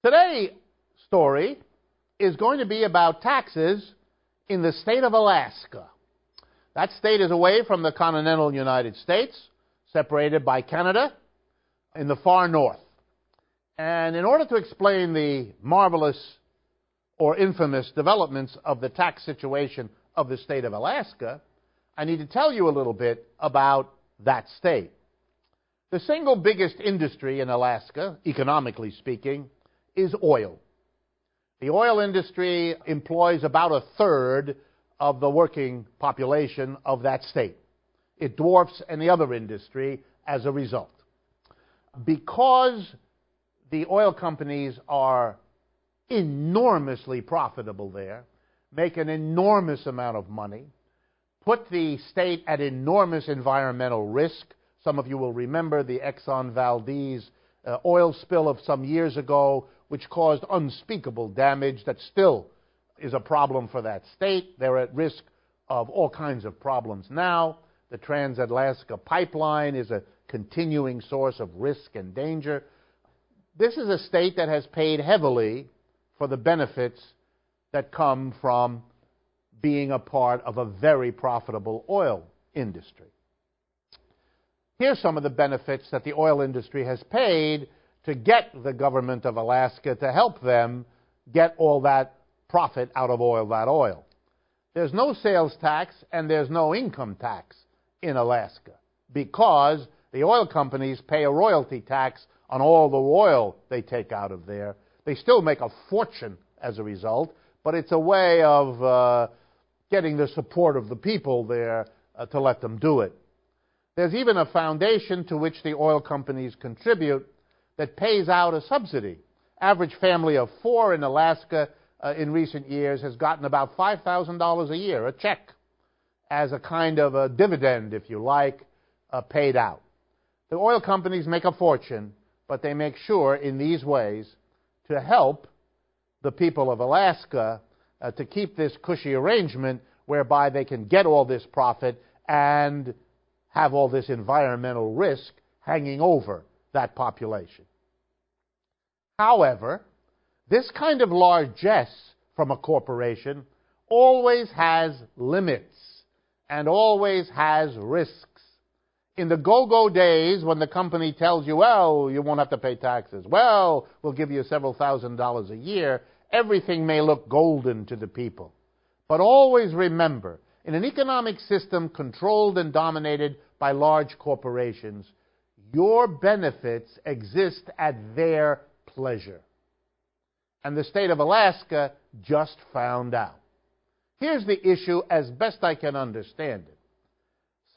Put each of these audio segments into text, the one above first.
Today's story is going to be about taxes in the state of Alaska. That state is away from the continental United States, separated by Canada in the far north. And in order to explain the marvelous or infamous developments of the tax situation of the state of Alaska, I need to tell you a little bit about that state. The single biggest industry in Alaska, economically speaking, is oil. The oil industry employs about a third of the working population of that state. It dwarfs any other industry as a result. Because the oil companies are enormously profitable there, make an enormous amount of money, put the state at enormous environmental risk. Some of you will remember the Exxon Valdez oil spill of some years ago, which caused unspeakable damage that still is a problem for that state. They're at risk of all kinds of problems now. The Trans-Alaska Pipeline is a continuing source of risk and danger. This is a state that has paid heavily for the benefits that come from being a part of a very profitable oil industry. Here's some of the benefits that the oil industry has paid to get the government of Alaska to help them get all that profit out of that oil. There's no sales tax and there's no income tax in Alaska because the oil companies pay a royalty tax on all the oil they take out of there. They still make a fortune as a result, but it's a way of getting the support of the people there to let them do it. There's even a foundation to which the oil companies contribute that pays out a subsidy. Average family of 4 in Alaska in recent years has gotten about $5,000 a year, a check, as a kind of a dividend, if you like, paid out. The oil companies make a fortune, but they make sure in these ways to help the people of Alaska to keep this cushy arrangement whereby they can get all this profit and have all this environmental risk hanging over that population. However, this kind of largesse from a corporation always has limits and always has risks. In the go-go days when the company tells you, well, you won't have to pay taxes, well, we'll give you several $1,000s a year, everything may look golden to the people. But always remember, in an economic system controlled and dominated by large corporations, your benefits exist at their pleasure. And the state of Alaska just found out. Here's the issue as best I can understand it.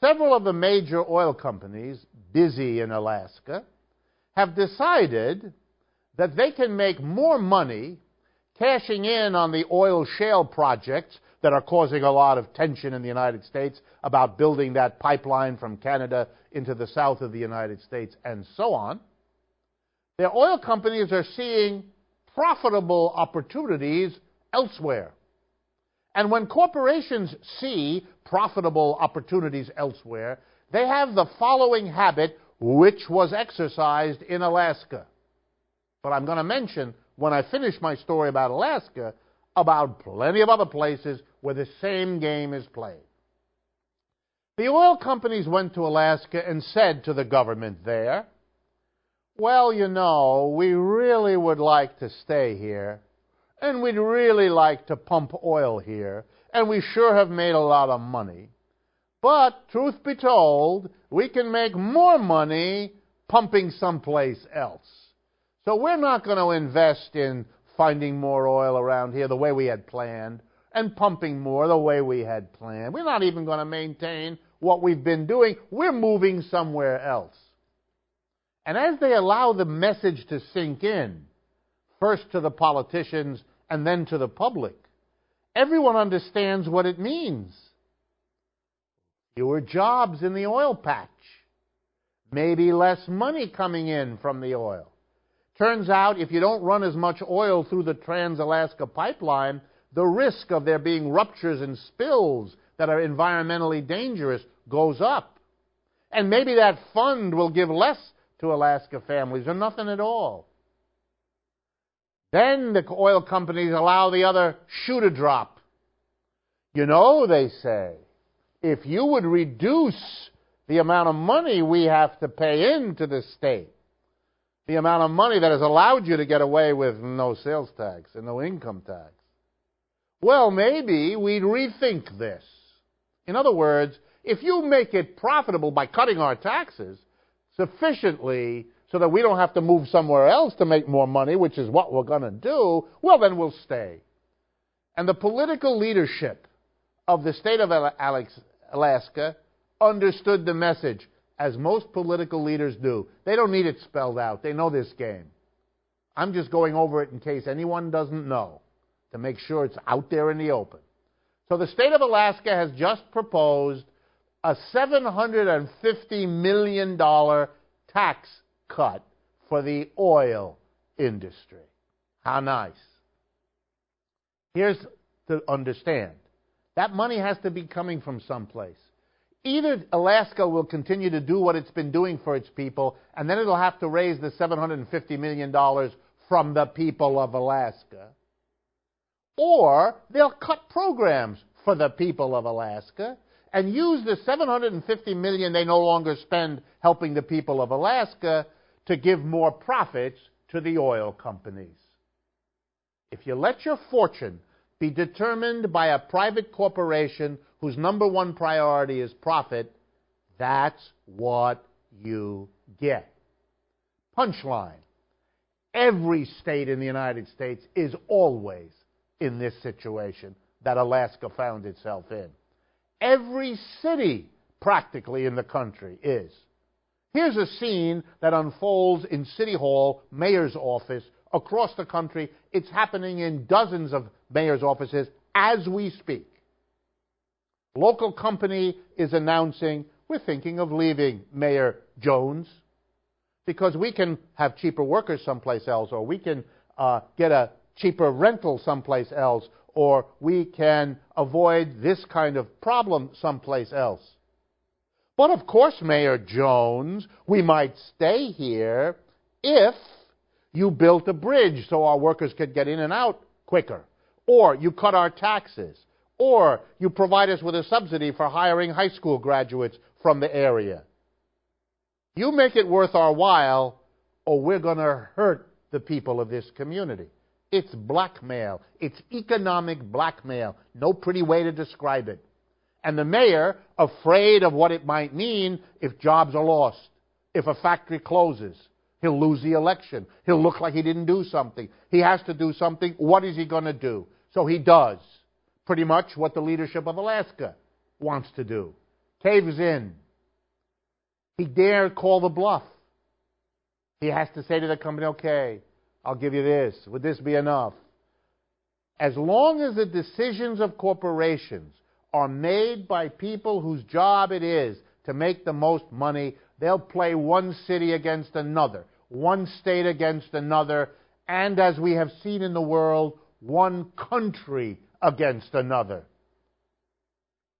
Several of the major oil companies busy in Alaska have decided that they can make more money cashing in on the oil shale projects that are causing a lot of tension in the United States about building that pipeline from Canada into the south of the United States and so on. Their oil companies are seeing profitable opportunities elsewhere. And when corporations see profitable opportunities elsewhere, they have the following habit which was exercised in Alaska. But I'm going to mention, when I finish my story about Alaska, about plenty of other places where the same game is played. The oil companies went to Alaska and said to the government there, well, you know, we really would like to stay here, and we'd really like to pump oil here, and we sure have made a lot of money. But, truth be told, we can make more money pumping someplace else. So we're not going to invest in finding more oil around here the way we had planned, and pumping more the way we had planned. We're not even going to maintain what we've been doing. We're moving somewhere else. And as they allow the message to sink in, first to the politicians and then to the public, everyone understands what it means. Fewer jobs in the oil patch. Maybe less money coming in from the oil. Turns out if you don't run as much oil through the Trans-Alaska Pipeline, the risk of there being ruptures and spills that are environmentally dangerous goes up. And maybe that fund will give less to Alaska families or nothing at all. Then the oil companies allow the other shoe to drop. You know, they say, if you would reduce the amount of money we have to pay into the state, the amount of money that has allowed you to get away with no sales tax and no income tax, well, maybe we'd rethink this. In other words, if you make it profitable by cutting our taxes sufficiently so that we don't have to move somewhere else to make more money, which is what we're going to do, well, then we'll stay. And the political leadership of the state of Alaska understood the message, as most political leaders do. They don't need it spelled out. They know this game. I'm just going over it in case anyone doesn't know, to make sure it's out there in the open. So the state of Alaska has just proposed a $750 million tax cut for the oil industry. How nice. Here's to understand. That money has to be coming from someplace. Either Alaska will continue to do what it's been doing for its people, and then it'll have to raise the $750 million from the people of Alaska, or they'll cut programs for the people of Alaska and use the $750 million they no longer spend helping the people of Alaska to give more profits to the oil companies. If you let your fortune be determined by a private corporation whose number one priority is profit, that's what you get. Punchline. Every state in the United States is always in this situation that Alaska found itself in. Every city practically in the country is. Here's a scene that unfolds in City Hall, mayor's office, across the country. It's happening in dozens of mayor's offices as we speak. Local company is announcing, we're thinking of leaving Mayor Jones because we can have cheaper workers someplace else, or we can get a cheaper rental someplace else, or we can avoid this kind of problem someplace else. But of course, Mayor Jones, we might stay here if you built a bridge so our workers could get in and out quicker, or you cut our taxes, or you provide us with a subsidy for hiring high school graduates from the area. You make it worth our while, or we're going to hurt the people of this community. It's blackmail. It's economic blackmail. No pretty way to describe it. And the mayor, afraid of what it might mean if jobs are lost, if a factory closes, he'll lose the election. He'll look like he didn't do something. He has to do something. What is he going to do? So he does pretty much what the leadership of Alaska wants to do. Caves in. He dare call the bluff. He has to say to the company, okay, I'll give you this. Would this be enough? As long as the decisions of corporations are made by people whose job it is to make the most money, they'll play one city against another, one state against another, and as we have seen in the world, one country against another.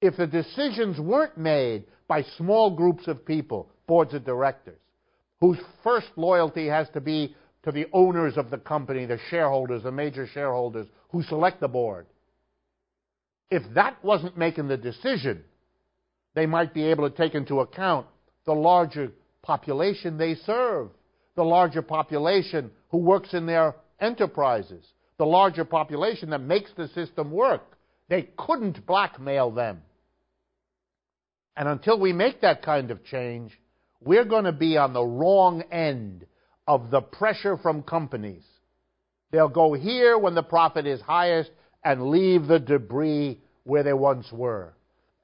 If the decisions weren't made by small groups of people, boards of directors, whose first loyalty has to be to the owners of the company, the shareholders, the major shareholders who select the board, if that wasn't making the decision, they might be able to take into account the larger population they serve, the larger population who works in their enterprises, the larger population that makes the system work. They couldn't blackmail them. And until we make that kind of change, we're going to be on the wrong end of the pressure from companies. They'll go here when the profit is highest and leave the debris where they once were.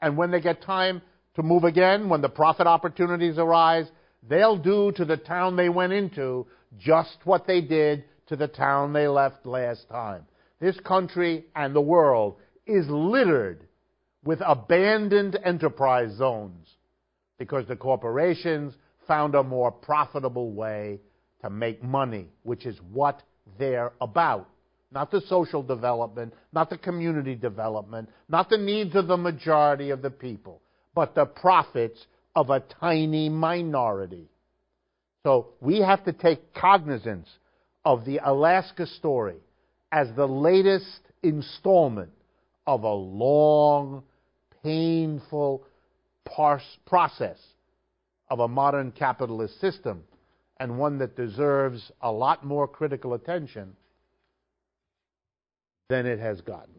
And when they get time to move again, when the profit opportunities arise, they'll do to the town they went into just what they did to the town they left last time. This country and the world is littered with abandoned enterprise zones because the corporations found a more profitable way to make money, which is what they're about. Not the social development, not the community development, not the needs of the majority of the people, but the profits of a tiny minority. So we have to take cognizance of the Alaska story as the latest installment of a long, painful process of a modern capitalist system, and one that deserves a lot more critical attention than it has gotten.